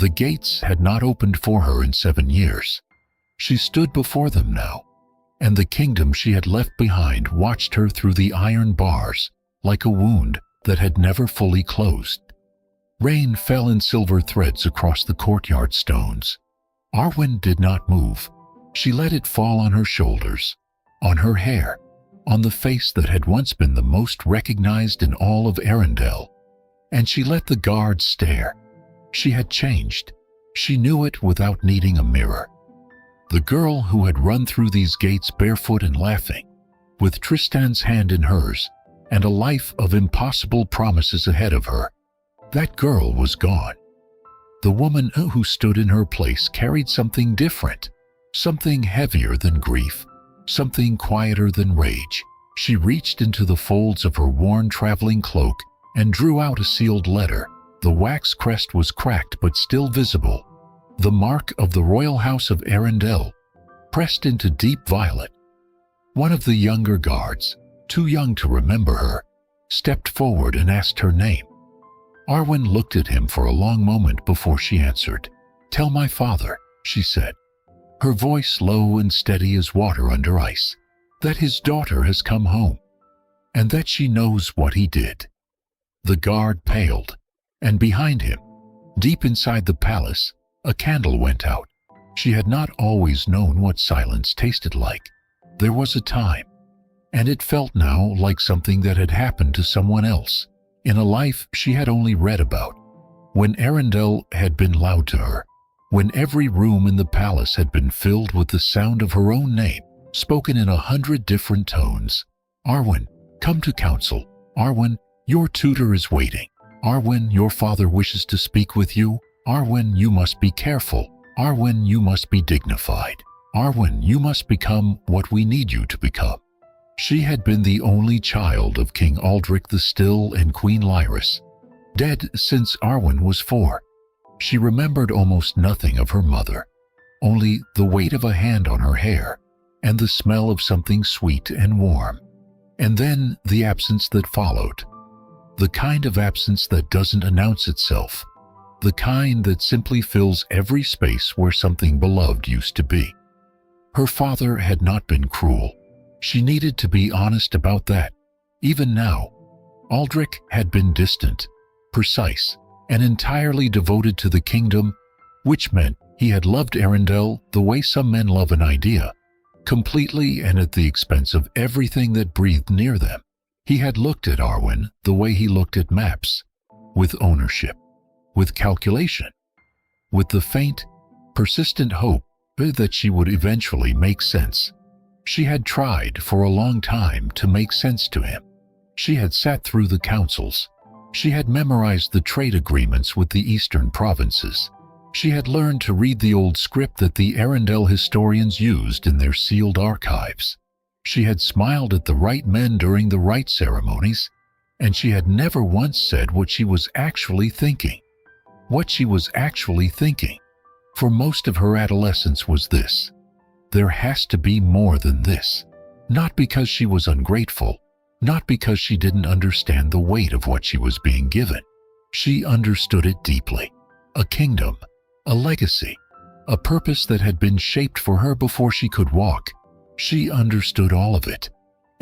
The gates had not opened for her in 7 years. She stood before them now, and the kingdom she had left behind watched her through the iron bars like a wound that had never fully closed. Rain fell in silver threads across the courtyard stones. Arwen did not move. She let it fall on her shoulders, on her hair, on the face that had once been the most recognized in all of Arendelle. And she let the guards stare. She had changed. She knew it without needing a mirror. The girl who had run through these gates barefoot and laughing, with Tristan's hand in hers, and a life of impossible promises ahead of her, that girl was gone. The woman who stood in her place carried something different, something heavier than grief, something quieter than rage. She reached into the folds of her worn traveling cloak and drew out a sealed letter. The wax crest was cracked but still visible, the mark of the royal house of Arendelle, pressed into deep violet. One of the younger guards, too young to remember her, stepped forward and asked her name. Arwen looked at him for a long moment before she answered. "Tell my father," she said, her voice low and steady as water under ice, "that his daughter has come home, and that she knows what he did." The guard paled, and behind him, deep inside the palace, a candle went out. She had not always known what silence tasted like. There was a time, and it felt now like something that had happened to someone else, in a life she had only read about, when Arendelle had been loud to her, when every room in the palace had been filled with the sound of her own name, spoken in 100 different tones. "Arwen, come to council. Arwen, your tutor is waiting. Arwen, your father wishes to speak with you. Arwen, you must be careful. Arwen, you must be dignified. Arwen, you must become what we need you to become." She had been the only child of King Aldrich the Still and Queen Lyris, dead since Arwen was 4. She remembered almost nothing of her mother, only the weight of a hand on her hair and the smell of something sweet and warm. And then the absence that followed. The kind of absence that doesn't announce itself, the kind that simply fills every space where something beloved used to be. Her father had not been cruel. She needed to be honest about that. Even now, Aldrich had been distant, precise, and entirely devoted to the kingdom, which meant he had loved Arendelle the way some men love an idea, completely and at the expense of everything that breathed near them. He had looked at Arwen the way he looked at maps, with ownership, with calculation, with the faint, persistent hope that she would eventually make sense. She had tried for a long time to make sense to him. She had sat through the councils. She had memorized the trade agreements with the eastern provinces. She had learned to read the old script that the Arendelle historians used in their sealed archives. She had smiled at the right men during the right ceremonies, and she had never once said what she was actually thinking. What she was actually thinking, for most of her adolescence, was this: there has to be more than this. Not because she was ungrateful, not because she didn't understand the weight of what she was being given. She understood it deeply. A kingdom, a legacy, a purpose that had been shaped for her before she could walk. She understood all of it,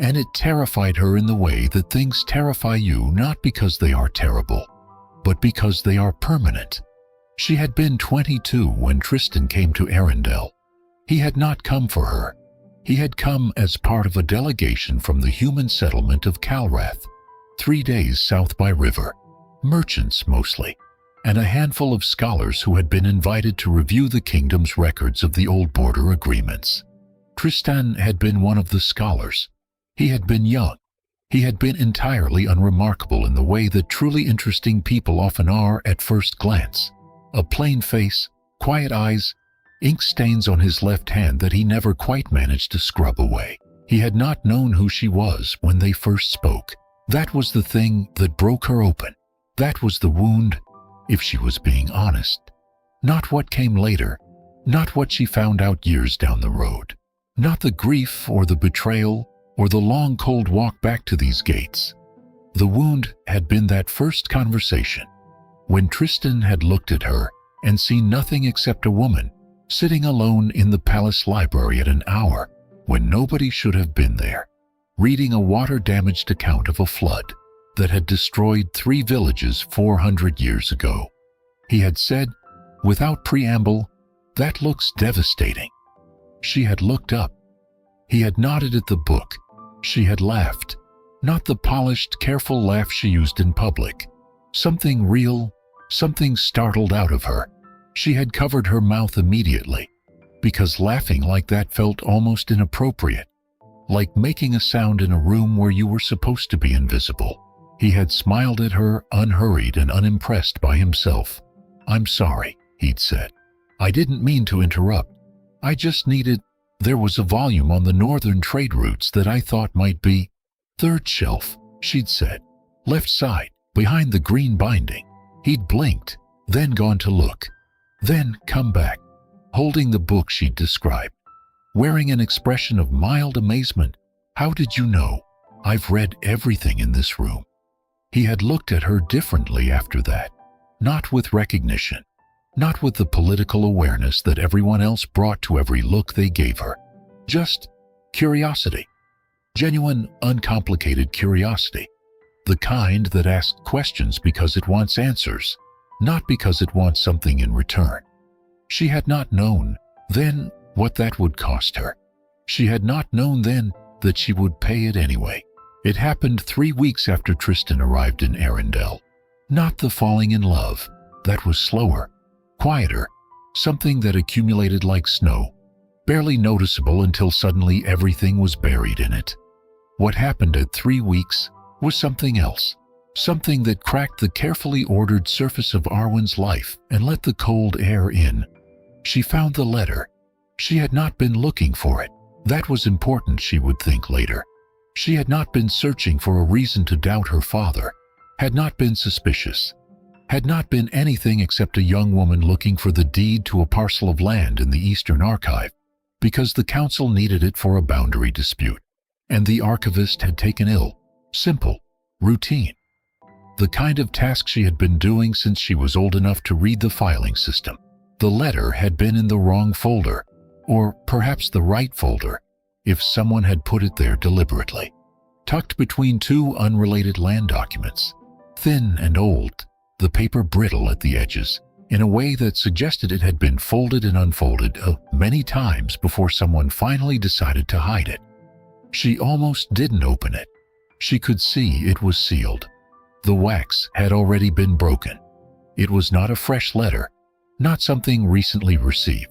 and it terrified her in the way that things terrify you, not because they are terrible, but because they are permanent. She had been 22 when Tristan came to Arendelle. He had not come for her. He had come as part of a delegation from the human settlement of Calrath, 3 days south by river, merchants mostly, and a handful of scholars who had been invited to review the kingdom's records of the old border agreements. Tristan had been one of the scholars. He had been young. He had been entirely unremarkable in the way that truly interesting people often are at first glance. A plain face, quiet eyes, ink stains on his left hand that he never quite managed to scrub away. He had not known who she was when they first spoke. That was the thing that broke her open. That was the wound, if she was being honest. Not what came later, not what she found out years down the road. Not the grief or the betrayal or the long cold walk back to these gates. The wound had been that first conversation, when Tristan had looked at her and seen nothing except a woman sitting alone in the palace library at an hour when nobody should have been there, reading a water-damaged account of a flood that had destroyed 3 villages 400 years ago. He had said, without preamble, "That looks devastating." She had looked up. He had nodded at the book. She had laughed, not the polished, careful laugh she used in public. Something real, something startled out of her. She had covered her mouth immediately, because laughing like that felt almost inappropriate, like making a sound in a room where you were supposed to be invisible. He had smiled at her, unhurried and unimpressed by himself. "I'm sorry," he'd said. "I didn't mean to interrupt. I just needed—" There was a volume on the northern trade routes that I thought might be— "Third shelf," she'd said. "Left side, behind the green binding." He'd blinked, then gone to look, then come back, holding the book she'd described, wearing an expression of mild amazement. "How did you know? I've read everything in this room." He had looked at her differently after that, not with recognition, not with the political awareness that everyone else brought to every look they gave her. Just curiosity. Genuine, uncomplicated curiosity. The kind that asks questions because it wants answers, not because it wants something in return. She had not known then what that would cost her. She had not known then that she would pay it anyway. It happened 3 weeks after Tristan arrived in Arendelle. Not the falling in love. That was slower, quieter, something that accumulated like snow, barely noticeable until suddenly everything was buried in it. What happened at 3 weeks was something else, something that cracked the carefully ordered surface of Arwen's life and let the cold air in. She found the letter. She had not been looking for it. That was important, she would think later. She had not been searching for a reason to doubt her father, had not been suspicious, had not been anything except a young woman looking for the deed to a parcel of land in the Eastern Archive, because the council needed it for a boundary dispute, and the archivist had taken ill. Simple, routine. The kind of task she had been doing since she was old enough to read the filing system. The letter had been in the wrong folder, or perhaps the right folder, if someone had put it there deliberately. Tucked between 2 unrelated land documents. Thin and old, the paper brittle at the edges, in a way that suggested it had been folded and unfolded many times before someone finally decided to hide it. She almost didn't open it. She could see it was sealed. The wax had already been broken. It was not a fresh letter, not something recently received,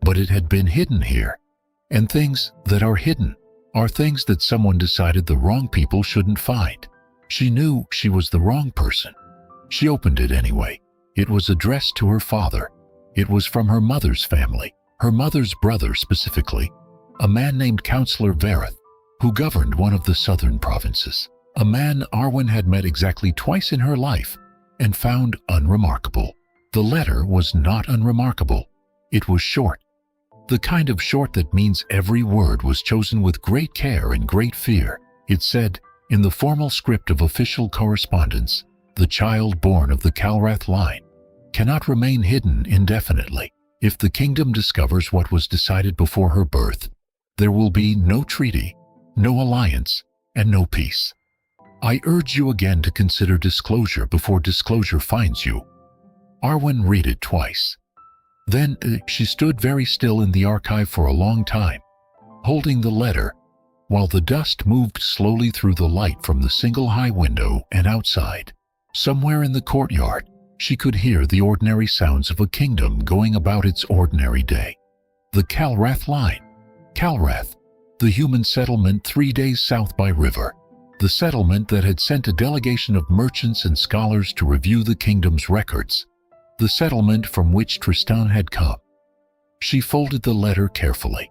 but it had been hidden here. And things that are hidden are things that someone decided the wrong people shouldn't find. She knew she was the wrong person. She opened it anyway. It was addressed to her father. It was from her mother's family, her mother's brother specifically, a man named Councillor Verith, who governed one of the southern provinces, a man Arwen had met exactly twice in her life and found unremarkable. The letter was not unremarkable. It was short. The kind of short that means every word was chosen with great care and great fear. It said, in the formal script of official correspondence, the child born of the Calrath line cannot remain hidden indefinitely. If the kingdom discovers what was decided before her birth, there will be no treaty, no alliance, and no peace. I urge you again to consider disclosure before disclosure finds you. Arwen read it twice. Then she stood very still in the archive for a long time, holding the letter, while the dust moved slowly through the light from the single high window and outside. Somewhere in the courtyard, she could hear the ordinary sounds of a kingdom going about its ordinary day. The Calrath line. Calrath, the human settlement 3 days south by river. The settlement that had sent a delegation of merchants and scholars to review the kingdom's records. The settlement from which Tristan had come. She folded the letter carefully.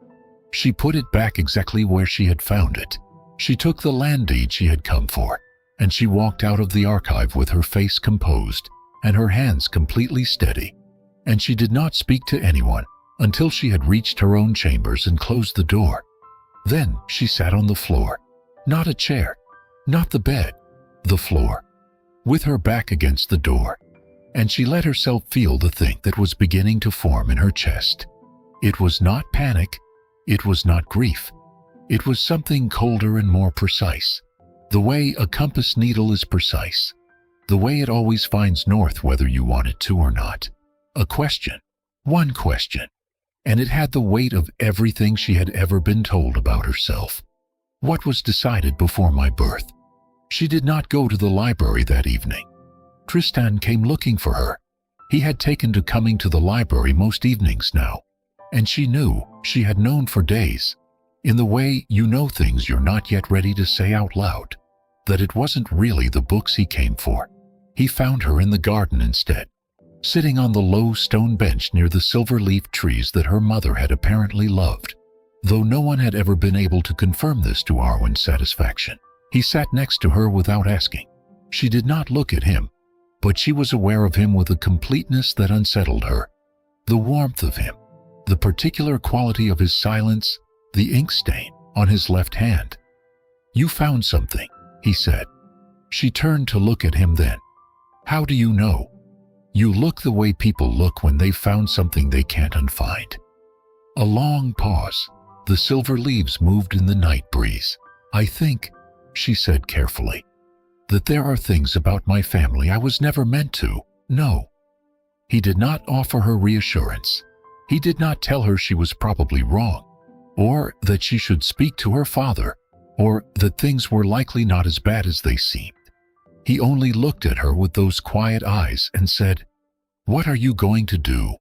She put it back exactly where she had found it. She took the land deed she had come for, and she walked out of the archive with her face composed and her hands completely steady. And she did not speak to anyone until she had reached her own chambers and closed the door. Then she sat on the floor. Not a chair, not the bed, the floor, with her back against the door. and she let herself feel the thing that was beginning to form in her chest. It was not panic, it was not grief. It was something colder and more precise. The way a compass needle is precise. The way it always finds north whether you want it to or not. A question. One question. And it had the weight of everything she had ever been told about herself. What was decided before my birth? She did not go to the library that evening. Tristan came looking for her. He had taken to coming to the library most evenings now. And she knew, she had known for days, in the way you know things you're not yet ready to say out loud, that it wasn't really the books he came for. He found her in the garden instead, sitting on the low stone bench near the silver-leaf trees that her mother had apparently loved, though no one had ever been able to confirm this to Arwen's satisfaction. He sat next to her without asking. She did not look at him, but she was aware of him with a completeness that unsettled her. The warmth of him, the particular quality of his silence, the ink stain on his left hand. "You found something," he said. She turned to look at him then. "How do you know?" "You look the way people look when they've found something they can't unfind." A long pause. The silver leaves moved in the night breeze. "I think," she said carefully, "that there are things about my family I was never meant to know." He did not offer her reassurance. He did not tell her she was probably wrong, or that she should speak to her father, or that things were likely not as bad as they seemed. He only looked at her with those quiet eyes and said, "What are you going to do?"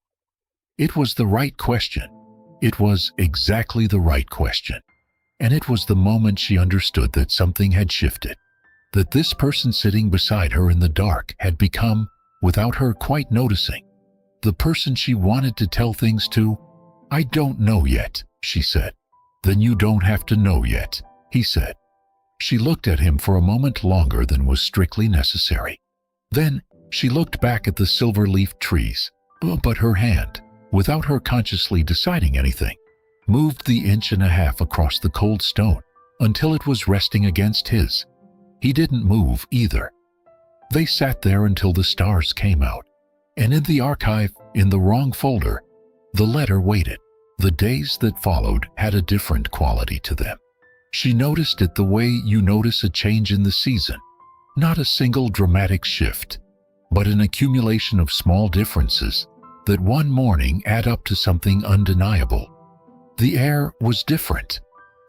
It was the right question. It was exactly the right question. And it was the moment she understood that something had shifted, that this person sitting beside her in the dark had become, without her quite noticing, the person she wanted to tell things to. "I don't know yet," she said. "Then you don't have to know yet," he said. She looked at him for a moment longer than was strictly necessary. Then she looked back at the silver-leaf trees, but her hand, without her consciously deciding anything, moved the 1.5 inches across the cold stone until it was resting against his. He didn't move either. They sat there until the stars came out, and in the archive, in the wrong folder, the letter waited. The days that followed had a different quality to them. She noticed it the way you notice a change in the season, not a single dramatic shift, but an accumulation of small differences that one morning add up to something undeniable. The air was different.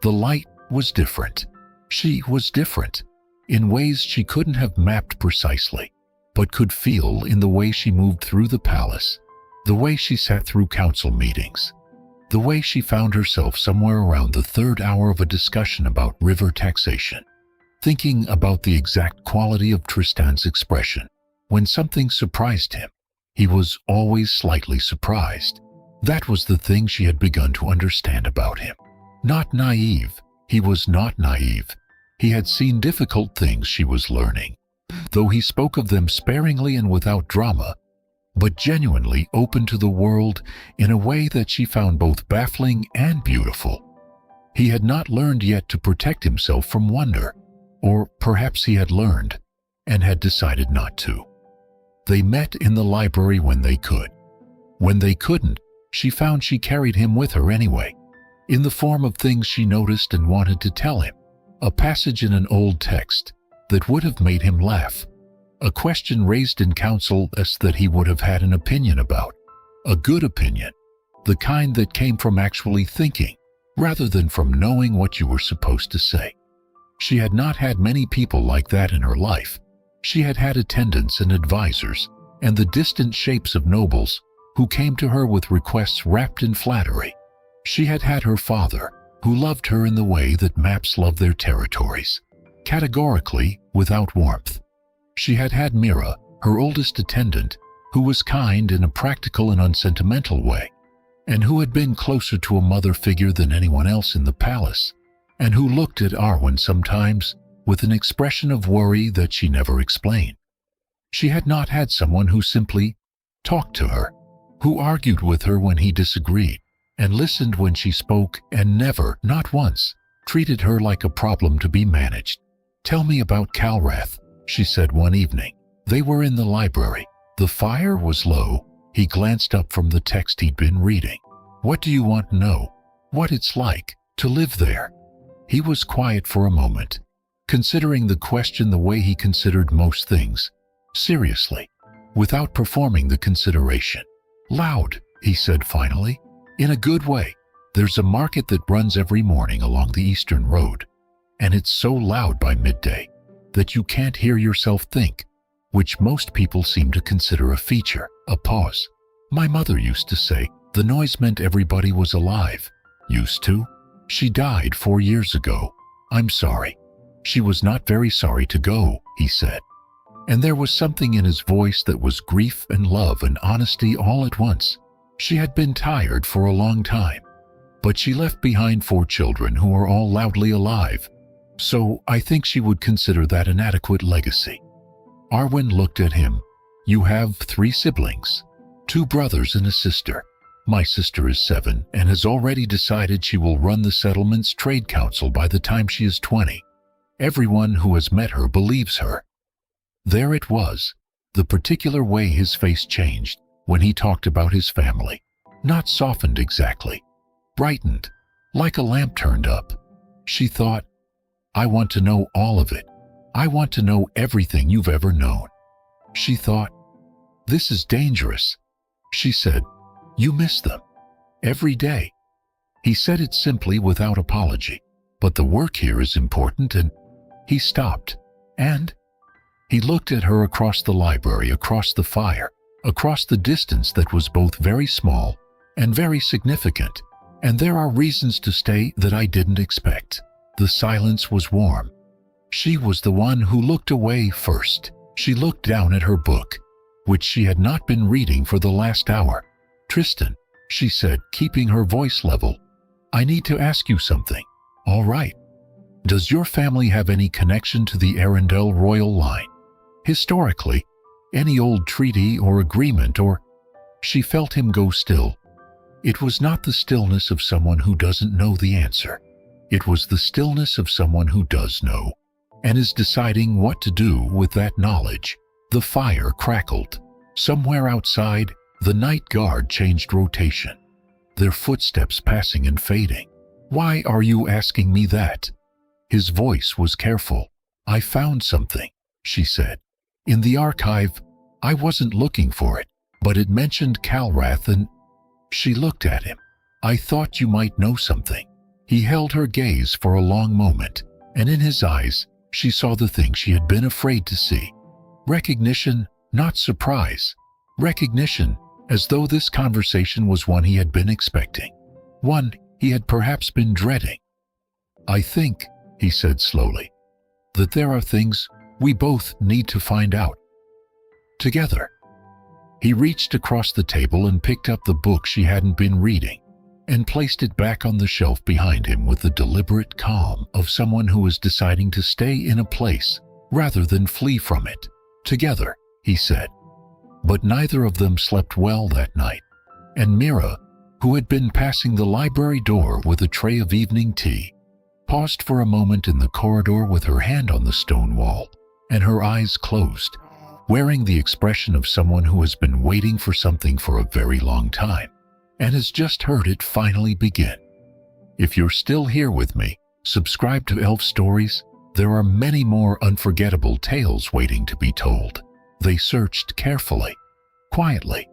The light was different. She was different in ways she couldn't have mapped precisely, but could feel in the way she moved through the palace, the way she sat through council meetings, the way she found herself somewhere around the 3rd hour of a discussion about river taxation, thinking about the exact quality of Tristan's expression when something surprised him. He was always slightly surprised. That was the thing she had begun to understand about him. Not naive. He was not naive. He had seen difficult things she was learning, though he spoke of them sparingly and without drama, but genuinely open to the world in a way that she found both baffling and beautiful. He had not learned yet to protect himself from wonder, or perhaps he had learned and had decided not to. They met in the library when they could. When they couldn't, she found she carried him with her anyway, in the form of things she noticed and wanted to tell him, a passage in an old text that would have made him laugh, a question raised in council as that he would have had an opinion about, a good opinion, the kind that came from actually thinking, rather than from knowing what you were supposed to say. She had not had many people like that in her life. She had had attendants and advisors, and the distant shapes of nobles who came to her with requests wrapped in flattery. She had had her father, who loved her in the way that maps love their territories, categorically, without warmth. She had had Mira, her oldest attendant, who was kind in a practical and unsentimental way, and who had been closer to a mother figure than anyone else in the palace, and who looked at Arwen sometimes with an expression of worry that she never explained. She had not had someone who simply talked to her, who argued with her when he disagreed, and listened when she spoke, and never, not once, treated her like a problem to be managed. "Tell me about Calrath," she said one evening. They were in the library, The fire was low. He glanced up from the text he'd been reading. What do you want to know? What it's like to live there? He was quiet for a moment, considering the question the way he considered most things, seriously, without performing the consideration. Loud, he said finally, in a good way. There's a market that runs every morning along the Eastern Road, and it's so loud by midday that you can't hear yourself think, which most people seem to consider a feature. A pause. My mother used to say the noise meant everybody was alive. Used to? She died 4 years ago. I'm sorry. She was not very sorry to go, he said. And there was something in his voice that was grief and love and honesty all at once. She had been tired for a long time, but she left behind 4 children who are all loudly alive. So I think she would consider that an adequate legacy. Arwen looked at him. You have 3 siblings, 2 brothers and a sister. My sister is 7 and has already decided she will run the settlement's trade council by the time she is 20. Everyone who has met her believes her. There it was, the particular way his face changed when he talked about his family. Not softened exactly, brightened, like a lamp turned up. She thought, I want to know all of it. I want to know everything you've ever known. She thought, this is dangerous. She said, you miss them. Every day. He said it simply without apology. But the work here is important and... He stopped. And? He looked at her across the library, across the fire, across the distance that was both very small and very significant. And there are reasons to stay that I didn't expect. The silence was warm. She was the one who looked away first. She looked down at her book, which she had not been reading for the last hour. Tristan, she said, keeping her voice level, I need to ask you something. All right. Does your family have any connection to the Arendelle royal line? Historically, any old treaty or agreement or... She felt him go still. It was not the stillness of someone who doesn't know the answer. It was the stillness of someone who does know and is deciding what to do with that knowledge. The fire crackled. Somewhere outside, the night guard changed rotation, their footsteps passing and fading. Why are you asking me that? His voice was careful. I found something, she said. In the archive, I wasn't looking for it, but it mentioned Calrath and... She looked at him. I thought you might know something. He held her gaze for a long moment, and in his eyes, she saw the thing she had been afraid to see. Recognition, not surprise. Recognition, as though this conversation was one he had been expecting. One he had perhaps been dreading. I think, he said slowly, that there are things we both need to find out. Together. He reached across the table and picked up the book she hadn't been reading and placed it back on the shelf behind him with the deliberate calm of someone who is deciding to stay in a place rather than flee from it. Together, he said. But neither of them slept well that night, and Mira, who had been passing the library door with a tray of evening tea, paused for a moment in the corridor with her hand on the stone wall and her eyes closed, wearing the expression of someone who has been waiting for something for a very long time and has just heard it finally begin. If you're still here with me, subscribe to Elf Stories. There are many more unforgettable tales waiting to be told. They searched carefully, quietly,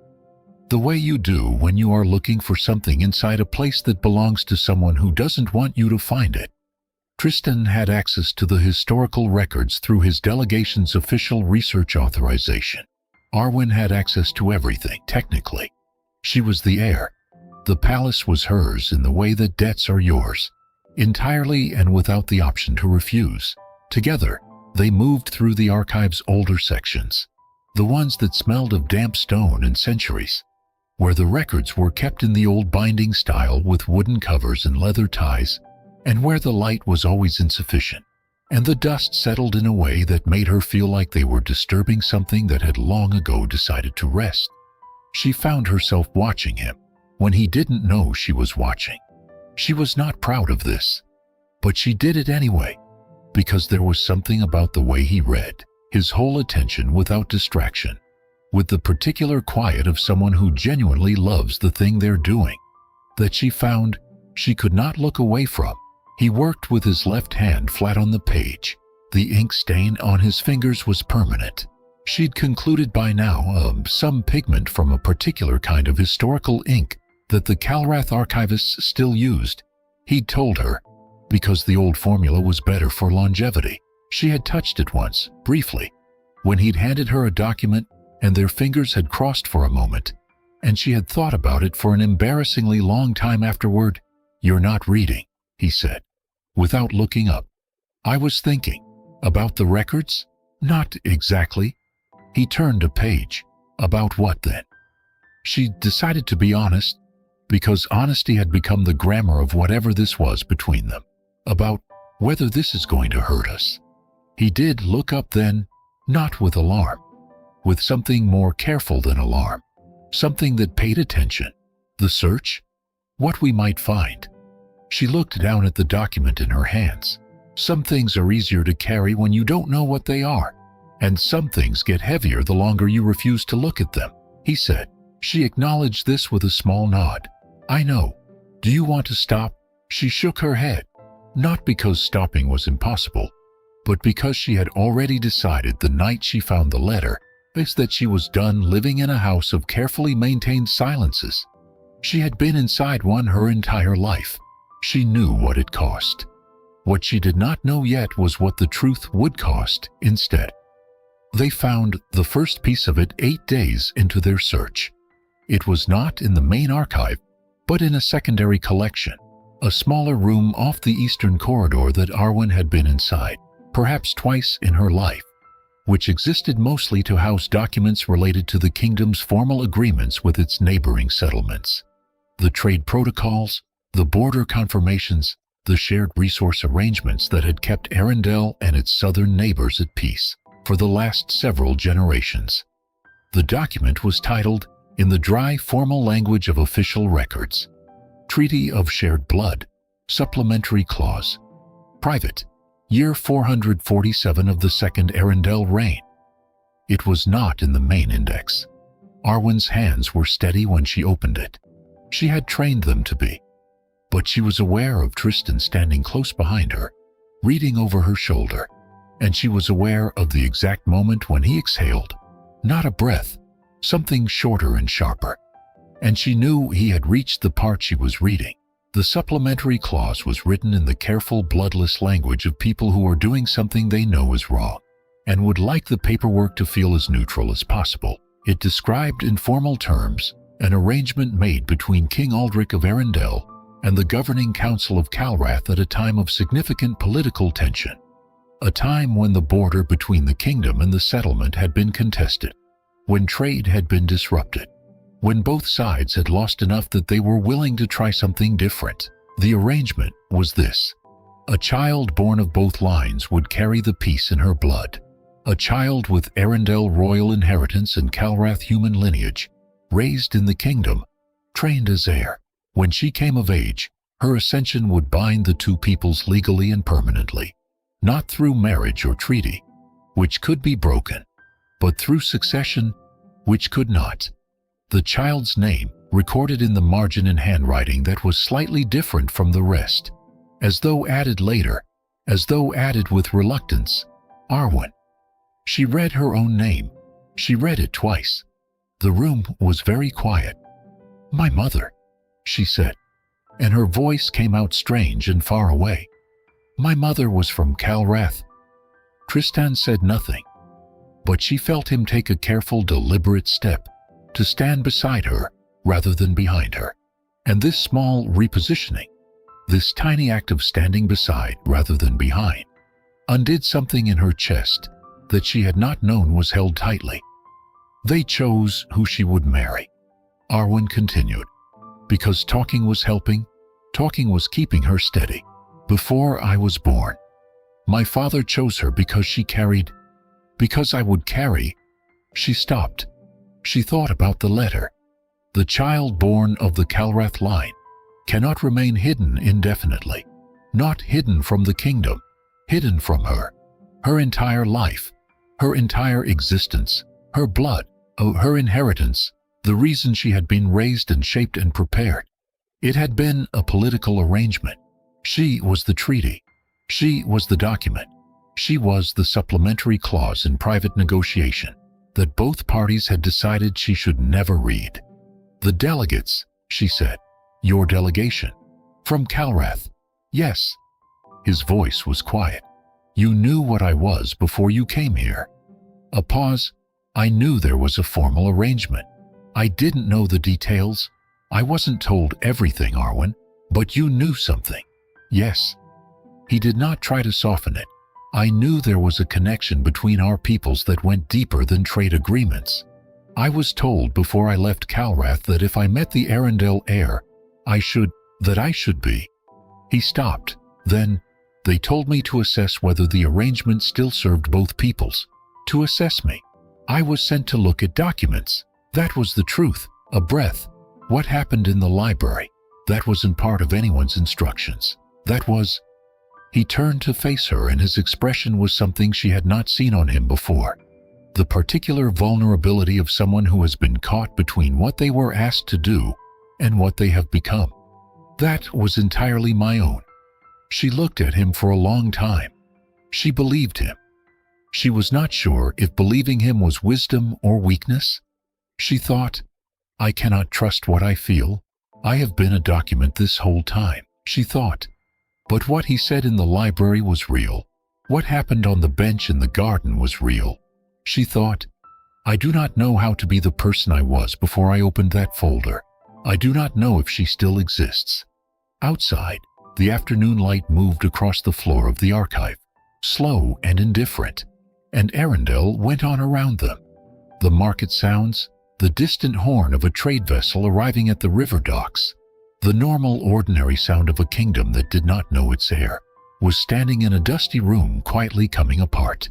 the way you do when you are looking for something inside a place that belongs to someone who doesn't want you to find it. Tristan had access to the historical records through his delegation's official research authorization. Arwen had access to everything, technically. She was the heir. The palace was hers in the way that debts are yours, entirely and without the option to refuse. Together, they moved through the archive's older sections, the ones that smelled of damp stone and centuries, where the records were kept in the old binding style with wooden covers and leather ties, and where the light was always insufficient, and the dust settled in a way that made her feel like they were disturbing something that had long ago decided to rest. She found herself watching him when he didn't know she was watching. She was not proud of this, but she did it anyway, because there was something about the way he read, his whole attention without distraction, with the particular quiet of someone who genuinely loves the thing they're doing, that she found she could not look away from. He worked with his left hand flat on the page. The ink stain on his fingers was permanent. She'd concluded by now some pigment from a particular kind of historical ink that the Calrath archivists still used. He'd told her, because the old formula was better for longevity. She had touched it once, briefly, when he'd handed her a document and their fingers had crossed for a moment, and she had thought about it for an embarrassingly long time afterward. "You're not reading," he said, without looking up. "I was thinking. About the records?" "Not exactly." He turned a page. "About what then?" She decided to be honest, because honesty had become the grammar of whatever this was between them. "About whether this is going to hurt us." He did look up then, not with alarm, with something more careful than alarm, something that paid attention. "The search? What we might find." She looked down at the document in her hands. "Some things are easier to carry when you don't know what they are, and some things get heavier the longer you refuse to look at them," he said. She acknowledged this with a small nod. "I know. Do you want to stop?" She shook her head, not because stopping was impossible, but because she had already decided the night she found the letter that she was done living in a house of carefully maintained silences. She had been inside one her entire life. She knew what it cost. What she did not know yet was what the truth would cost instead. They found the first piece of it 8 days into their search. It was not in the main archive, but in a secondary collection, a smaller room off the eastern corridor that Arwen had been inside, perhaps twice in her life, which existed mostly to house documents related to the kingdom's formal agreements with its neighboring settlements. The trade protocols, the border confirmations, the shared resource arrangements that had kept Arendelle and its southern neighbors at peace for the last several generations. The document was titled, in the dry, formal language of official records, Treaty of Shared Blood, Supplementary Clause, Private, Year 447 of the Second Arendelle Reign. It was not in the main index. Arwen's hands were steady when she opened it. She had trained them to be. But she was aware of Tristan standing close behind her, reading over her shoulder, and she was aware of the exact moment when he exhaled, not a breath, something shorter and sharper. And she knew he had reached the part she was reading. The supplementary clause was written in the careful, bloodless language of people who are doing something they know is wrong, and would like the paperwork to feel as neutral as possible. It described in formal terms an arrangement made between King Aldrich of Arendelle and the governing council of Calrath at a time of significant political tension, a time when the border between the kingdom and the settlement had been contested, when trade had been disrupted, when both sides had lost enough that they were willing to try something different. The arrangement was this: a child born of both lines would carry the peace in her blood, a child with Arendelle royal inheritance and Calrath human lineage, raised in the kingdom, trained as heir. When she came of age, her ascension would bind the two peoples legally and permanently, not through marriage or treaty, which could be broken, but through succession, which could not. The child's name, recorded in the margin in handwriting that was slightly different from the rest, as though added later, as though added with reluctance, Arwen. She read her own name. She read it twice. The room was very quiet. "My mother," she said, and her voice came out strange and far away. "My mother was from Calrath." Tristan said nothing, but she felt him take a careful, deliberate step to stand beside her rather than behind her. And this small repositioning, this tiny act of standing beside rather than behind, undid something in her chest that she had not known was held tightly. They chose who she would marry, Arwen continued, because talking was helping, talking was keeping her steady. "Before I was born, my father chose her because she carried, because I would carry." She stopped. She thought about the letter. The child born of the Calrath line cannot remain hidden indefinitely, not hidden from the kingdom, hidden from her. Her entire life, her entire existence, her blood, Her inheritance, the reason she had been raised and shaped and prepared. It had been a political arrangement. She was the treaty. She was the document. She was the supplementary clause in private negotiation that both parties had decided she should never read. "The delegates," she said. "Your delegation. From Calrath." "Yes." His voice was quiet. "You knew what I was before you came here." A pause. "I knew there was a formal arrangement. I didn't know the details. I wasn't told everything, Arwen, but you knew something." "Yes." He did not try to soften it. "I knew there was a connection between our peoples that went deeper than trade agreements. I was told before I left Calrath that if I met the Arendelle heir, I should be." He stopped. "Then, they told me to assess whether the arrangement still served both peoples. To assess me. I was sent to look at documents. That was the truth. A breath. What happened in the library? That wasn't part of anyone's instructions. That was—" He turned to face her, and his expression was something she had not seen on him before. The particular vulnerability of someone who has been caught between what they were asked to do and what they have become. "That was entirely my own." She looked at him for a long time. She believed him. She was not sure if believing him was wisdom or weakness. She thought, "I cannot trust what I feel. I have been a document this whole time," she thought. But what he said in the library was real. What happened on the bench in the garden was real. She thought, "I do not know how to be the person I was before I opened that folder. I do not know if she still exists." Outside, the afternoon light moved across the floor of the archive, slow and indifferent, and Arendelle went on around them. The market sounds, the distant horn of a trade vessel arriving at the river docks, the normal, ordinary sound of a kingdom that did not know its heir, was standing in a dusty room quietly coming apart.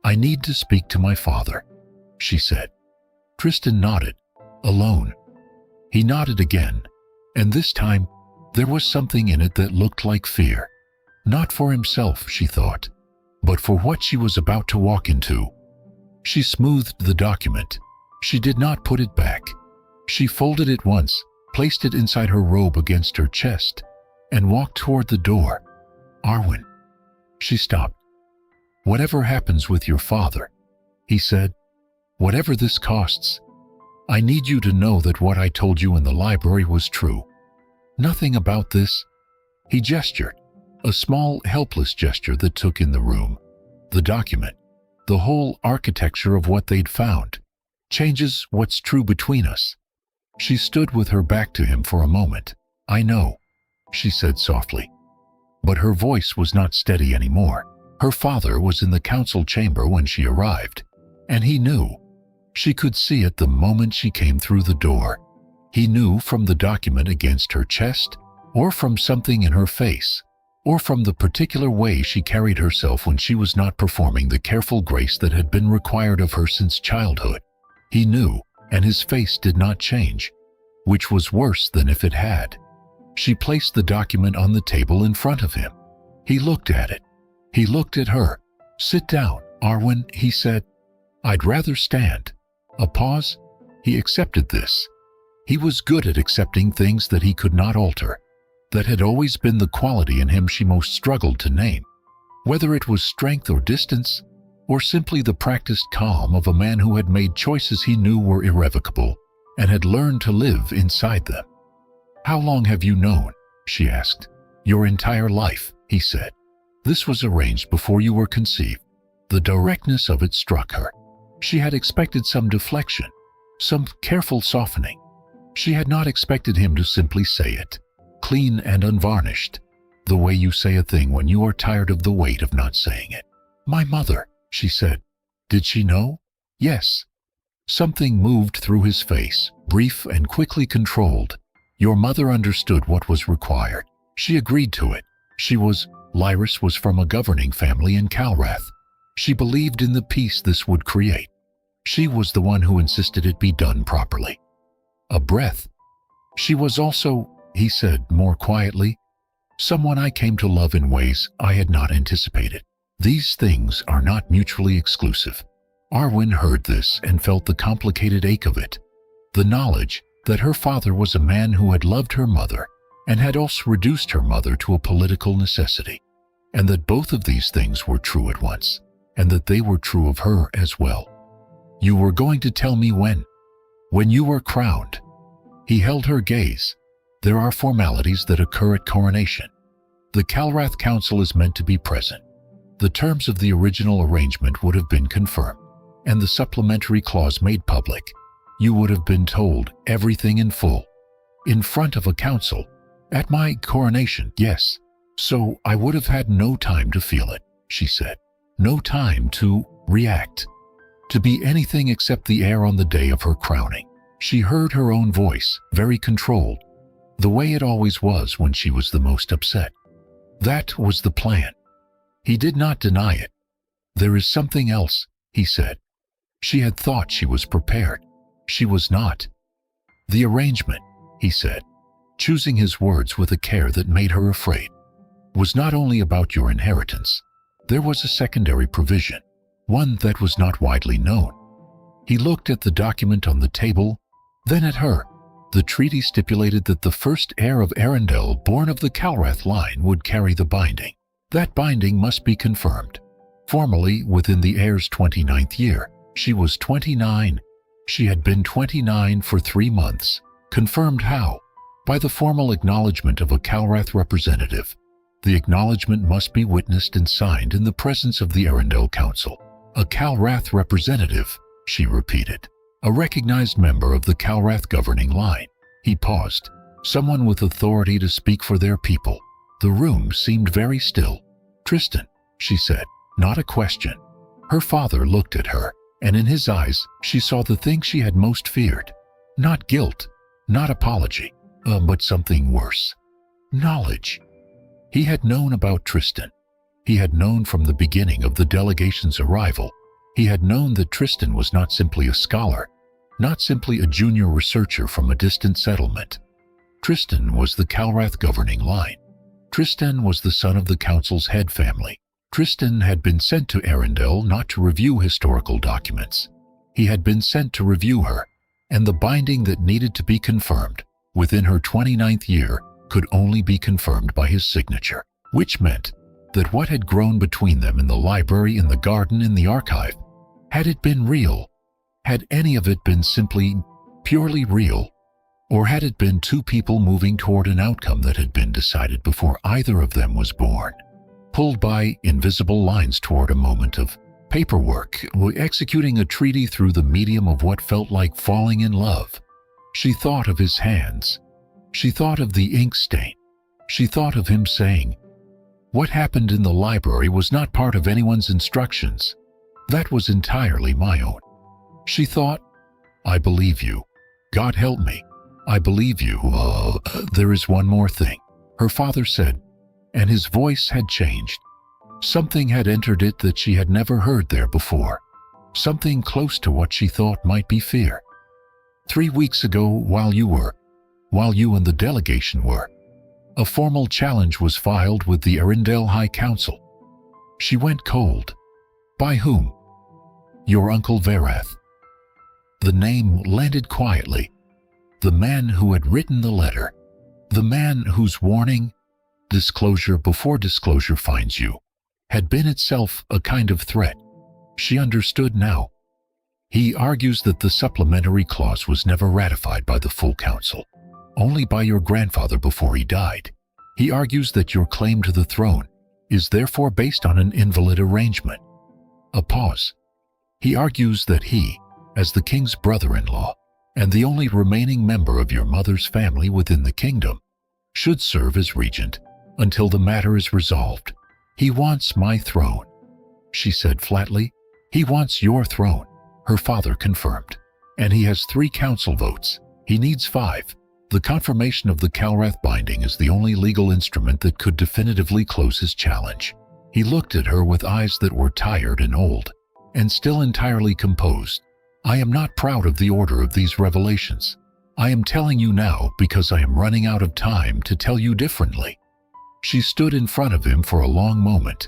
"I need to speak to my father," she said. Tristan nodded. "Alone?" He nodded again, and this time there was something in it that looked like fear. Not for himself, she thought, but for what she was about to walk into. She smoothed the document. She did not put it back. She folded it once, placed it inside her robe against her chest, and walked toward the door. "Arwen." She stopped. "Whatever happens with your father," he said, "whatever this costs, I need you to know that what I told you in the library was true. Nothing about this." He gestured, a small, helpless gesture that took in the room, the document, the whole architecture of what they'd found, changes what's true between us. She stood with her back to him for a moment. "I know," she said softly. But her voice was not steady anymore. Her father was in the council chamber when she arrived, and he knew. She could see it the moment she came through the door. He knew from the document against her chest, or from something in her face, or from the particular way she carried herself when she was not performing the careful grace that had been required of her since childhood. He knew, and his face did not change, which was worse than if it had. She placed the document on the table in front of him. He looked at it. He looked at her. "Sit down, Arwen," he said. "I'd rather stand." A pause. He accepted this. He was good at accepting things that he could not alter. That had always been the quality in him she most struggled to name. Whether it was strength or distance, or simply the practiced calm of a man who had made choices he knew were irrevocable, and had learned to live inside them. "How long have you known?" she asked. "Your entire life," he said. "This was arranged before you were conceived." The directness of it struck her. She had expected some deflection, some careful softening. She had not expected him to simply say it, clean and unvarnished, the way you say a thing when you are tired of the weight of not saying it. "My mother," she said. "Did she know?" "Yes." Something moved through his face, brief and quickly controlled. "Your mother understood what was required. She agreed to it. Lyris was from a governing family in Calrath. She believed in the peace this would create. She was the one who insisted it be done properly." A breath. "She was also," he said more quietly, "someone I came to love in ways I had not anticipated. These things are not mutually exclusive. Arwen heard this and felt the complicated ache of it. The knowledge that her father was a man who had loved her mother and had also reduced her mother to a political necessity, and that both of these things were true at once, and that they were true of her as well. You were going to tell me when? When you were crowned. He held her gaze. There are formalities that occur at coronation. The Calrath Council is meant to be present. The terms of the original arrangement would have been confirmed, and the supplementary clause made public. You would have been told everything in full. In front of a council. At my coronation, yes. So I would have had no time to feel it, she said. No time to react. To be anything except the heir on the day of her crowning. She heard her own voice, very controlled, the way it always was when she was the most upset. That was the plan. He did not deny it. There is something else, he said. She had thought she was prepared. She was not. The arrangement, he said, choosing his words with a care that made her afraid, was not only about your inheritance. There was a secondary provision, one that was not widely known. He looked at the document on the table, then at her. The treaty stipulated that the first heir of Arendelle born of the Calrath line would carry the binding. That binding must be confirmed. Formally, within the heir's 29th year. She was 29. She had been 29 for 3 months. Confirmed how? By the formal acknowledgement of a Calrath representative. The acknowledgement must be witnessed and signed in the presence of the Arendelle Council. A Calrath representative, she repeated. A recognized member of the Calrath governing line. He paused. Someone with authority to speak for their people. The room seemed very still. Tristan, she said, not a question. Her father looked at her, and in his eyes she saw the thing she had most feared. Not guilt, not apology, but something worse. Knowledge. He had known about Tristan. He had known from the beginning of the delegation's arrival. He had known that Tristan was not simply a scholar, not simply a junior researcher from a distant settlement. Tristan was the Calrath governing line. Tristan was the son of the council's head family. Tristan had been sent to Arendelle not to review historical documents. He had been sent to review her, and the binding that needed to be confirmed within her 29th year could only be confirmed by his signature, which meant that what had grown between them in the library, in the garden, in the archive, had it been real? Had any of it been simply, purely real? Or had it been two people moving toward an outcome that had been decided before either of them was born? Pulled by invisible lines toward a moment of paperwork, executing a treaty through the medium of what felt like falling in love. She thought of his hands. She thought of the ink stain. She thought of him saying, "What happened in the library was not part of anyone's instructions. That was entirely my own." She thought, "I believe you. God help me. I believe you. There is one more thing," her father said, and his voice had changed. Something had entered it that she had never heard there before, something close to what she thought might be fear. 3 weeks ago, while you and the delegation were, a formal challenge was filed with the Arendelle High Council. She went cold. By whom? Your Uncle Verath. The name landed quietly. The man who had written the letter. The man whose warning, disclosure before disclosure finds you, had been itself a kind of threat. She understood now. He argues that the supplementary clause was never ratified by the full council, only by your grandfather before he died. He argues that your claim to the throne is therefore based on an invalid arrangement. A pause. He argues that he, as the king's brother-in-law, and the only remaining member of your mother's family within the kingdom, should serve as regent until the matter is resolved. He wants my throne, she said flatly. He wants your throne, her father confirmed. And he has 3 council votes. He needs 5. The confirmation of the Calrath binding is the only legal instrument that could definitively close his challenge. He looked at her with eyes that were tired and old, and still entirely composed. I am not proud of the order of these revelations. I am telling you now because I am running out of time to tell you differently. She stood in front of him for a long moment.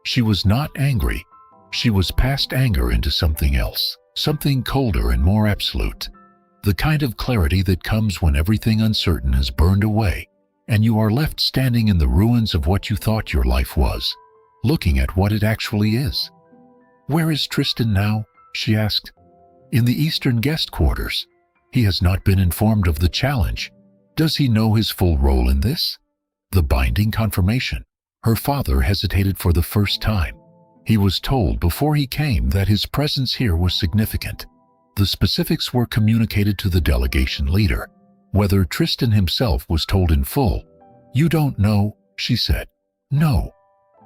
She was not angry. She was past anger into something else, something colder and more absolute. The kind of clarity that comes when everything uncertain is burned away, and you are left standing in the ruins of what you thought your life was, looking at what it actually is. "Where is Tristan now?" she asked. "In the eastern guest quarters. He has not been informed of the challenge. Does he know his full role in this?" The binding confirmation. Her father hesitated for the first time. He was told before he came that his presence here was significant. The specifics were communicated to the delegation leader. Whether Tristan himself was told in full, "You don't know," she said. "No."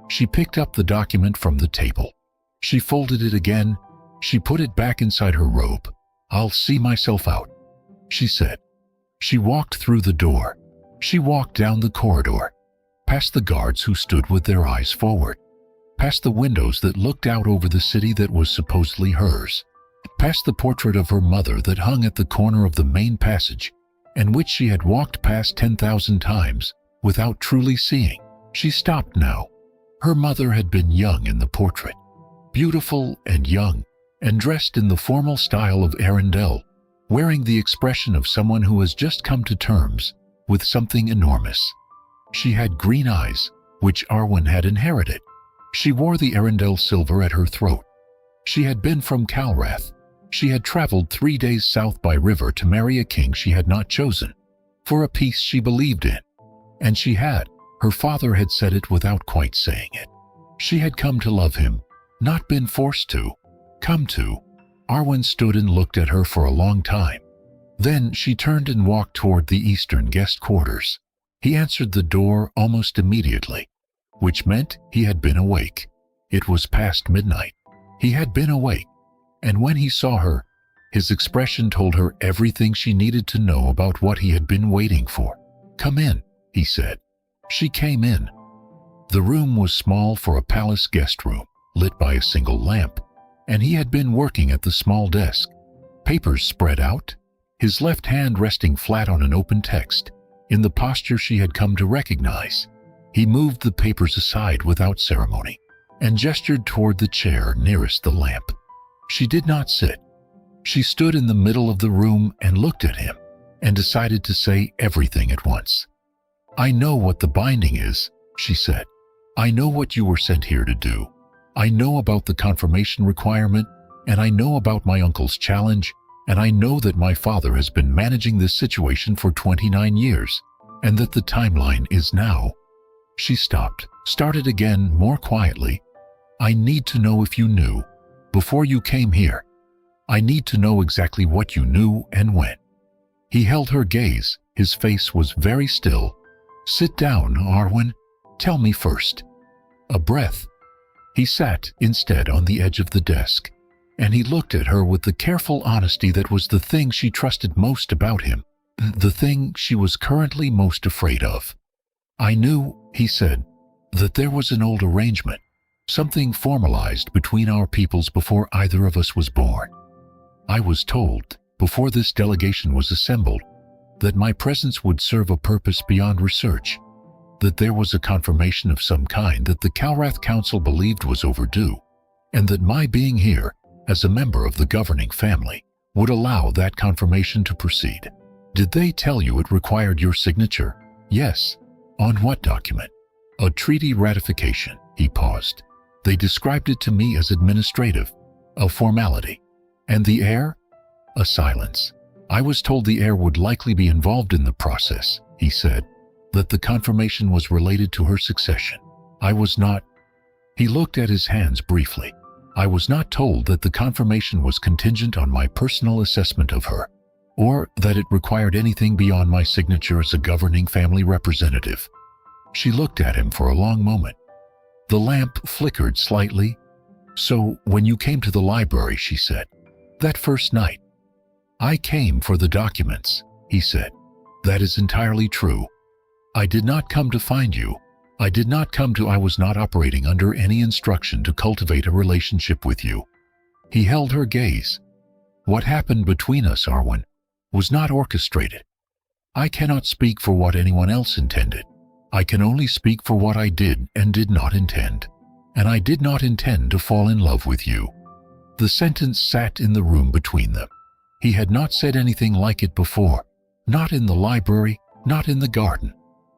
She picked up the document from the table. She folded it again. She put it back inside her robe. "I'll see myself out," she said. She walked through the door. She walked down the corridor, past the guards who stood with their eyes forward, past the windows that looked out over the city that was supposedly hers, past the portrait of her mother that hung at the corner of the main passage, and which she had walked past 10,000 times without truly seeing. She stopped now. Her mother had been young in the portrait, beautiful and young, and dressed in the formal style of Arendelle, wearing the expression of someone who has just come to terms with something enormous. She had green eyes, which Arwen had inherited. She wore the Arendelle silver at her throat. She had been from Calrath. She had traveled 3 days south by river to marry a king she had not chosen, for a peace she believed in. And she had, her father had said it without quite saying it. She had come to love him, not been forced to. Come to. Arwen stood and looked at her for a long time. Then she turned and walked toward the eastern guest quarters. He answered the door almost immediately, which meant he had been awake. It was past midnight. He had been awake, and when he saw her, his expression told her everything she needed to know about what he had been waiting for. "Come in," he said. She came in. The room was small for a palace guest room, lit by a single lamp, and he had been working at the small desk, papers spread out, his left hand resting flat on an open text, in the posture she had come to recognize. He moved the papers aside without ceremony and gestured toward the chair nearest the lamp. She did not sit. She stood in the middle of the room and looked at him and decided to say everything at once. "I know what the binding is," she said. "I know what you were sent here to do. I know about the confirmation requirement, and I know about my uncle's challenge, and I know that my father has been managing this situation for 29 years, and that the timeline is now." She stopped, started again more quietly. "I need to know if you knew, before you came here. I need to know exactly what you knew and when." He held her gaze. His face was very still. "Sit down, Arwen. Tell me first." A breath. He sat instead on the edge of the desk, and he looked at her with the careful honesty that was the thing she trusted most about him, the thing she was currently most afraid of. "I knew," he said, "that there was an old arrangement, something formalized between our peoples before either of us was born. I was told, before this delegation was assembled, that my presence would serve a purpose beyond research, that there was a confirmation of some kind that the Calrath Council believed was overdue, and that my being here, as a member of the governing family, would allow that confirmation to proceed." "Did they tell you it required your signature?" "Yes." "On what document?" "A treaty ratification." He paused. "They described it to me as administrative, a formality." "And the heir?" A silence. "I was told the heir would likely be involved in the process," he said, "that the confirmation was related to her succession. I was not." He looked at his hands briefly. "I was not told that the confirmation was contingent on my personal assessment of her, or that it required anything beyond my signature as a governing family representative." She looked at him for a long moment. The lamp flickered slightly. "So, when you came to the library," she said, "that first night." "I came for the documents," he said. "That is entirely true. I did not come to find you. I did not come to. I was not operating under any instruction to cultivate a relationship with you." He held her gaze. "What happened between us, Arwen, was not orchestrated. I cannot speak for what anyone else intended. I can only speak for what I did and did not intend." and I did not intend to fall in love with you." The sentence sat in the room between them. He had not said anything like it before, not in the library, not in the garden,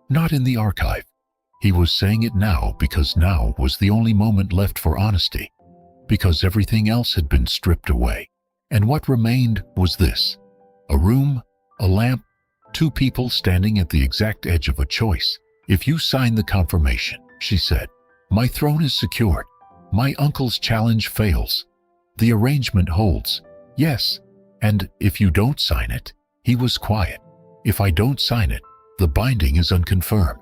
not in the archive. He was saying it now because now was the only moment left for honesty, because everything else had been stripped away. And what remained was this: a room, a lamp, two people standing at the exact edge of a choice. "If you sign the confirmation," she said, "my throne is secured. My uncle's challenge fails. The arrangement holds. Yes, and if you don't sign it," he was quiet, "if I don't sign it, the binding is unconfirmed.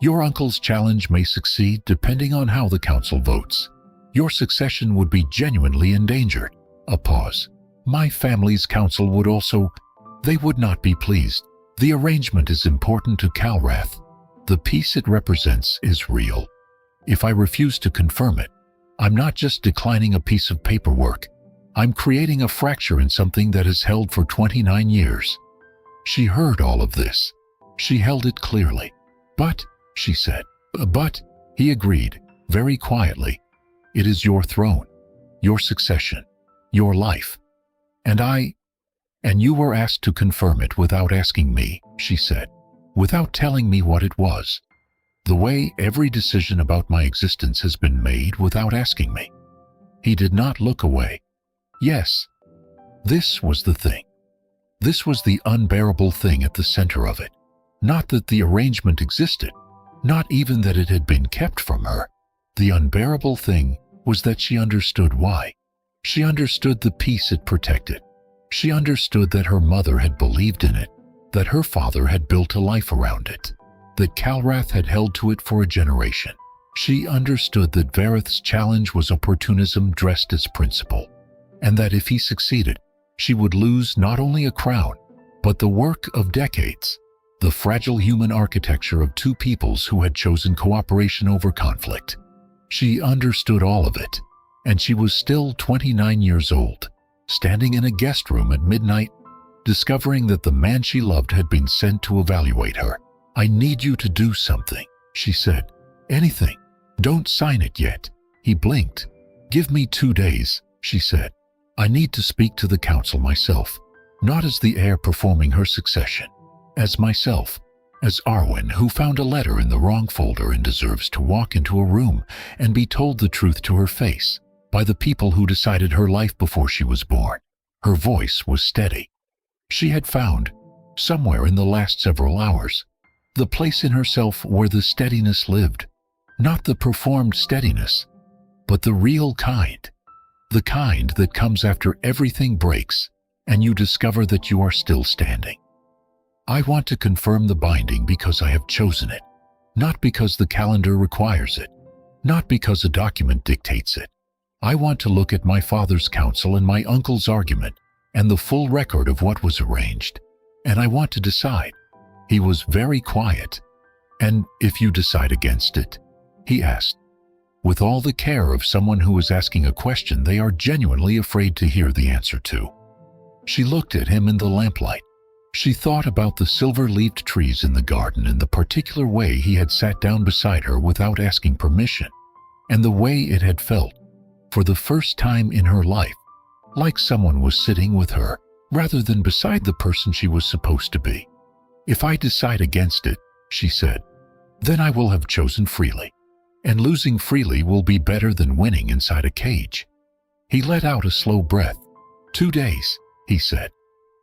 Your uncle's challenge may succeed depending on how the council votes. Your succession would be genuinely endangered." A pause. "My family's council would also. They would not be pleased. The arrangement is important to Calrath. The peace it represents is real. If I refuse to confirm it, I'm not just declining a piece of paperwork. I'm creating a fracture in something that has held for 29 years. She heard all of this. She held it clearly. "But," she said. "But," he agreed, very quietly, "it is your throne, your succession, your life. And you were asked to confirm it without asking me," she said, "without telling me what it was. The way every decision about my existence has been made without asking me." He did not look away. Yes, this was the thing. This was the unbearable thing at the center of it. Not that the arrangement existed, not even that it had been kept from her. The unbearable thing was that she understood why. She understood the peace it protected. She understood that her mother had believed in it, that her father had built a life around it, that Calrath had held to it for a generation. She understood that Vareth's challenge was opportunism dressed as principle, and that if he succeeded, she would lose not only a crown, but the work of decades, the fragile human architecture of two peoples who had chosen cooperation over conflict. She understood all of it, and she was still 29 years old, standing in a guest room at midnight, discovering that the man she loved had been sent to evaluate her. "I need you to do something," she said. "Anything. Don't sign it yet." He blinked. "Give me 2 days," she said. "I need to speak to the council myself, not as the heir performing her succession, as myself, as Arwen, who found a letter in the wrong folder and deserves to walk into a room and be told the truth to her face by the people who decided her life before she was born." Her voice was steady. She had found, somewhere in the last several hours, the place in herself where the steadiness lived. Not the performed steadiness, but the real kind. The kind that comes after everything breaks and you discover that you are still standing. "I want to confirm the binding because I have chosen it, not because the calendar requires it, not because a document dictates it. I want to look at my father's counsel and my uncle's argument and the full record of what was arranged, and I want to decide." He was very quiet. "And if you decide against it?" he asked, with all the care of someone who is asking a question they are genuinely afraid to hear the answer to. She looked at him in the lamplight. She thought about the silver-leaved trees in the garden and the particular way he had sat down beside her without asking permission, and the way it had felt, for the first time in her life, like someone was sitting with her rather than beside the person she was supposed to be. "If I decide against it," she said, "then I will have chosen freely, and losing freely will be better than winning inside a cage." He let out a slow breath. 2 days, he said.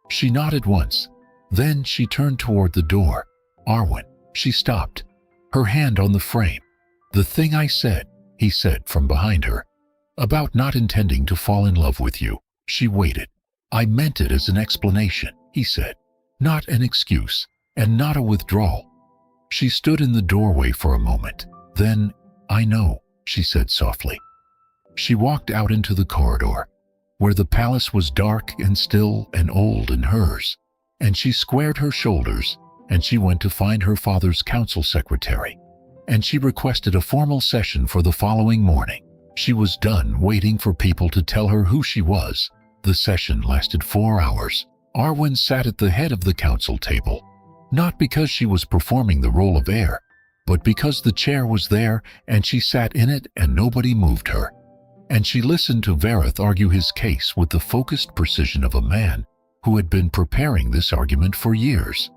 She nodded once. Then she turned toward the door. "Arwen," she stopped, her hand on the frame. "The thing I said," he said from behind her, "about not intending to fall in love with you." She waited. "I meant it as an explanation," he said, "not an excuse, and not a withdrawal." She stood in the doorway for a moment. Then, "I know," she said softly. She walked out into the corridor, where the palace was dark and still and old and hers, and she squared her shoulders, and she went to find her father's council secretary, and she requested a formal session for the following morning. She was done waiting for people to tell her who she was. The session lasted 4 hours. Arwen sat at the head of the council table, not because she was performing the role of heir, but because the chair was there and she sat in it and nobody moved her. And she listened to Vareth argue his case with the focused precision of a man who had been preparing this argument for years,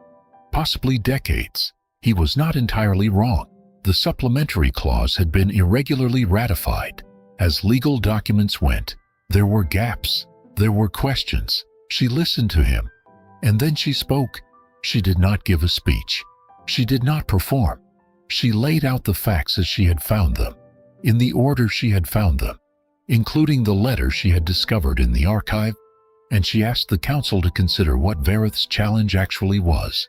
possibly decades. He was not entirely wrong. The supplementary clause had been irregularly ratified. As legal documents went, there were gaps, there were questions. She listened to him, and then she spoke. She did not give a speech. She did not perform. She laid out the facts as she had found them, in the order she had found them, including the letter she had discovered in the archive, and she asked the council to consider what Vareth's challenge actually was.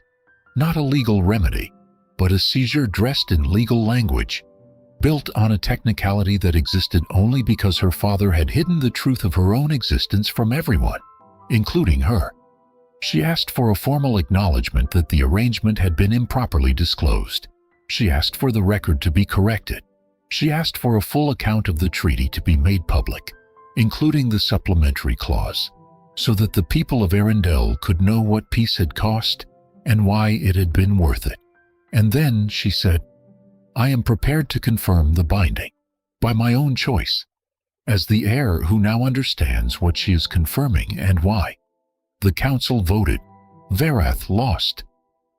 Not a legal remedy, but a seizure dressed in legal language, built on a technicality that existed only because her father had hidden the truth of her own existence from everyone, including her. She asked for a formal acknowledgement that the arrangement had been improperly disclosed. She asked for the record to be corrected. She asked for a full account of the treaty to be made public, including the supplementary clause, so that the people of Arendelle could know what peace had cost and why it had been worth it. And then she said, "I am prepared to confirm the binding, by my own choice, as the heir who now understands what she is confirming and why." The council voted. Vareth lost.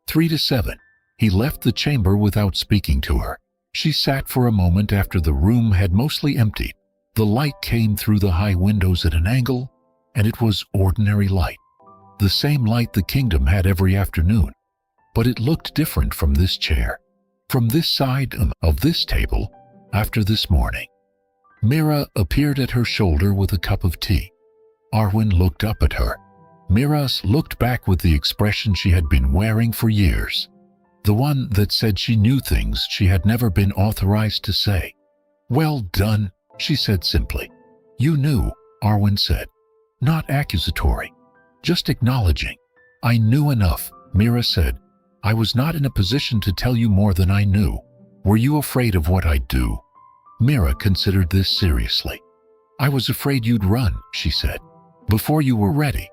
3-7. He left the chamber without speaking to her. She sat for a moment after the room had mostly emptied. The light came through the high windows at an angle, and it was ordinary light. The same light the kingdom had every afternoon. But it looked different from this chair, from this side of this table, after this morning. Mira appeared at her shoulder with a cup of tea. Arwen looked up at her. Mira looked back with the expression she had been wearing for years, the one that said she knew things she had never been authorized to say. "Well done," she said simply. "You knew," Arwen said. Not accusatory, just acknowledging. "I knew enough," Mira said. "I was not in a position to tell you more than I knew. Were you afraid of what I'd do?" Mira considered this seriously. "I was afraid you'd run," she said, "before you were ready."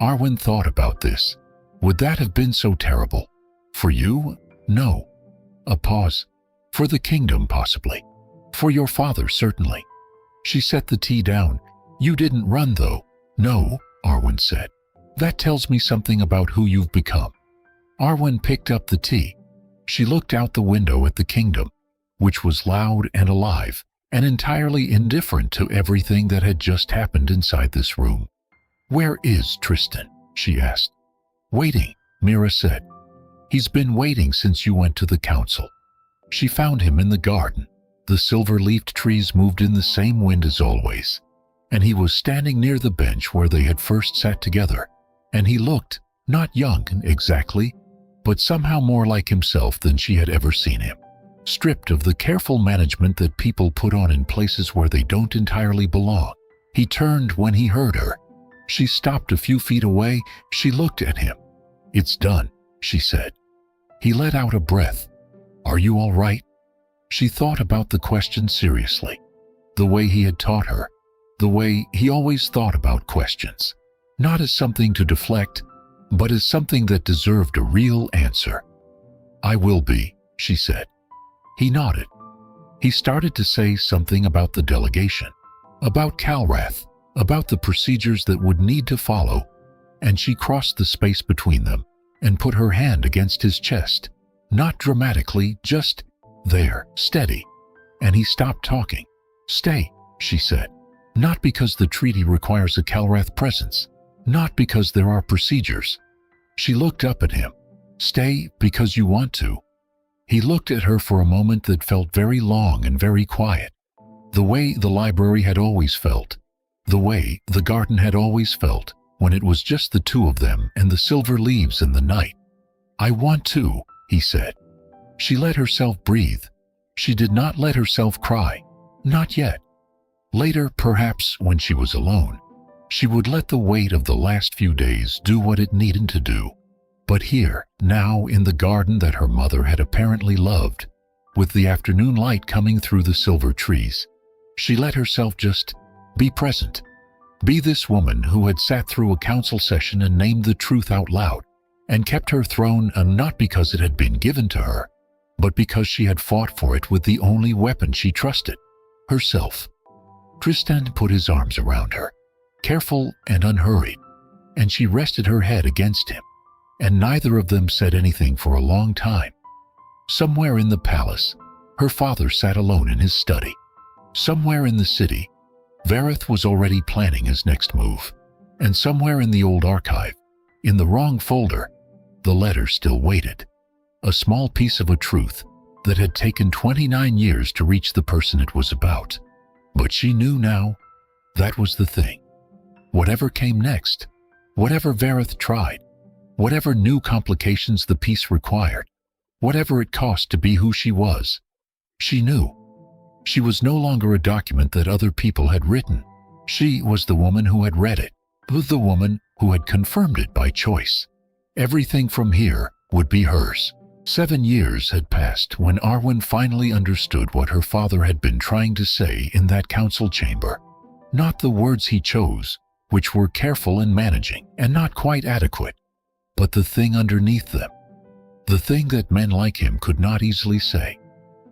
Arwen thought about this. Would that have been so terrible? For you? No. A pause. For the kingdom, possibly. For your father, certainly. She set the tea down. "You didn't run, though." "No," Arwen said. "That tells me something about who you've become." Arwen picked up the tea. She looked out the window at the kingdom, which was loud and alive, and entirely indifferent to everything that had just happened inside this room. "Where is Tristan?" she asked. "Waiting," Mira said. "He's been waiting since you went to the council." She found him in the garden. The silver-leafed trees moved in the same wind as always, and he was standing near the bench where they had first sat together, and he looked, not young exactly, but somehow more like himself than she had ever seen him, stripped of the careful management that people put on in places where they don't entirely belong. He turned when he heard her. She stopped a few feet away. She looked at him. "It's done," she said. He let out a breath. "Are you all right?" She thought about the question seriously. The way he had taught her. The way he always thought about questions. Not as something to deflect, but as something that deserved a real answer. "I will be," she said. He nodded. He started to say something about the delegation, about Calrath, about the procedures that would need to follow, and she crossed the space between them and put her hand against his chest, not dramatically, just there, steady. And he stopped talking. "Stay," she said. "Not because the treaty requires a Calrath presence, not because there are procedures." She looked up at him. "Stay because you want to." He looked at her for a moment that felt very long and very quiet. The way the library had always felt. The way the garden had always felt when it was just the two of them and the silver leaves in the night. "I want to," he said. She let herself breathe. She did not let herself cry. Not yet. Later, perhaps, when she was alone, she would let the weight of the last few days do what it needed to do. But here, now in the garden that her mother had apparently loved, with the afternoon light coming through the silver trees, she let herself just be present. Be this woman who had sat through a council session and named the truth out loud, and kept her throne, and not because it had been given to her, but because she had fought for it with the only weapon she trusted, herself. Tristan put his arms around her, careful and unhurried, and she rested her head against him, and neither of them said anything for a long time. Somewhere in the palace, her father sat alone in his study. Somewhere in the city, Vareth was already planning his next move. And somewhere in the old archive, in the wrong folder, the letter still waited. A small piece of a truth that had taken 29 years to reach the person it was about. But she knew now that was the thing. Whatever came next, whatever Vareth tried, whatever new complications the piece required, whatever it cost to be who she was, she knew. She was no longer a document that other people had written. She was the woman who had read it, the woman who had confirmed it by choice. Everything from here would be hers. 7 years had passed when Arwen finally understood what her father had been trying to say in that council chamber. Not the words he chose, which were careful and managing and not quite adequate, but the thing underneath them. The thing that men like him could not easily say.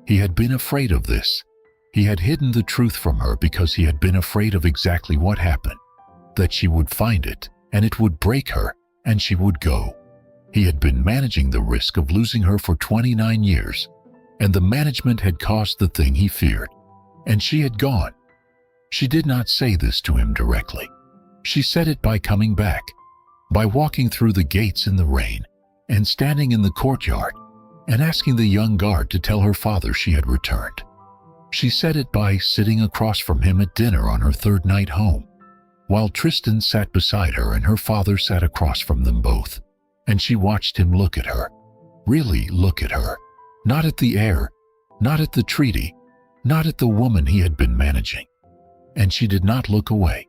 He had been afraid of this. He had hidden the truth from her because he had been afraid of exactly what happened. That she would find it, and it would break her, and she would go. He had been managing the risk of losing her for 29 years, and the management had caused the thing he feared, and she had gone. She did not say this to him directly. She said it by coming back, by walking through the gates in the rain, and standing in the courtyard, and asking the young guard to tell her father she had returned. She said it by sitting across from him at dinner on her third night home, while Tristan sat beside her and her father sat across from them both, and she watched him look at her, really look at her, not at the heir, not at the treaty, not at the woman he had been managing. And she did not look away.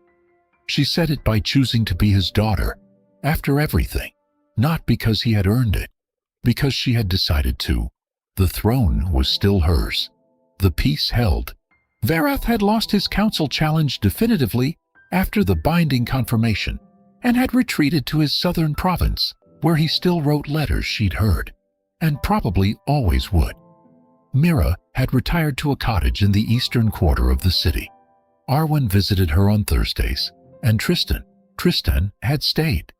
She said it by choosing to be his daughter, after everything, not because he had earned it, because she had decided to. The throne was still hers. The peace held. Vareth had lost his council challenge definitively after the binding confirmation, and had retreated to his southern province, where he still wrote letters she'd heard, and probably always would. Mira had retired to a cottage in the eastern quarter of the city. Arwen visited her on Thursdays, and Tristan had stayed.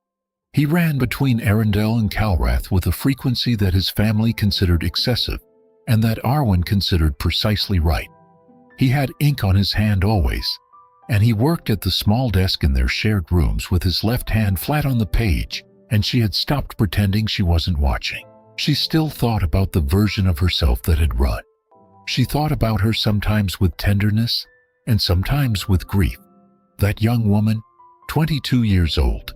He ran between Arendelle and Calrath with a frequency that his family considered excessive, and that Arwen considered precisely right. He had ink on his hand always, and he worked at the small desk in their shared rooms with his left hand flat on the page, and she had stopped pretending she wasn't watching. She still thought about the version of herself that had run. She thought about her sometimes with tenderness and sometimes with grief. That young woman, 22 years old,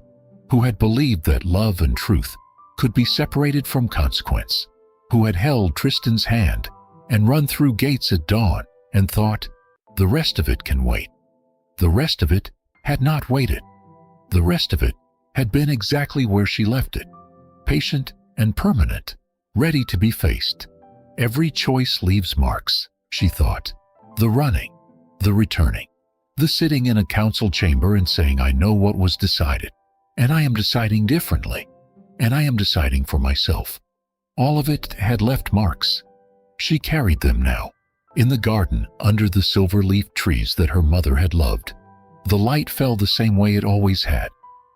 who had believed that love and truth could be separated from consequence, who had held Tristan's hand and run through gates at dawn and thought, the rest of it can wait. The rest of it had not waited. The rest of it had been exactly where she left it, patient and permanent, ready to be faced. Every choice leaves marks, she thought. The running, the returning, the sitting in a council chamber and saying, I know what was decided, and I am deciding differently, and I am deciding for myself. All of it had left marks. She carried them now, in the garden under the silver-leaf trees that her mother had loved. The light fell the same way it always had.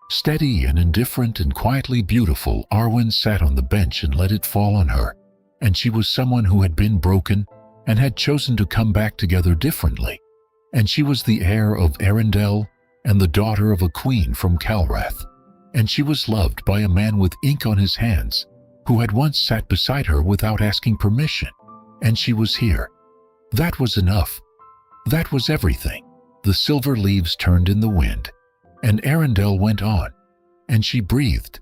Steady and indifferent and quietly beautiful, Arwen sat on the bench and let it fall on her, and she was someone who had been broken and had chosen to come back together differently, and she was the heir of Arendelle and the daughter of a queen from Calrath, and she was loved by a man with ink on his hands who had once sat beside her without asking permission, and she was here. That was enough. That was everything. The silver leaves turned in the wind, and Arendelle went on, and she breathed,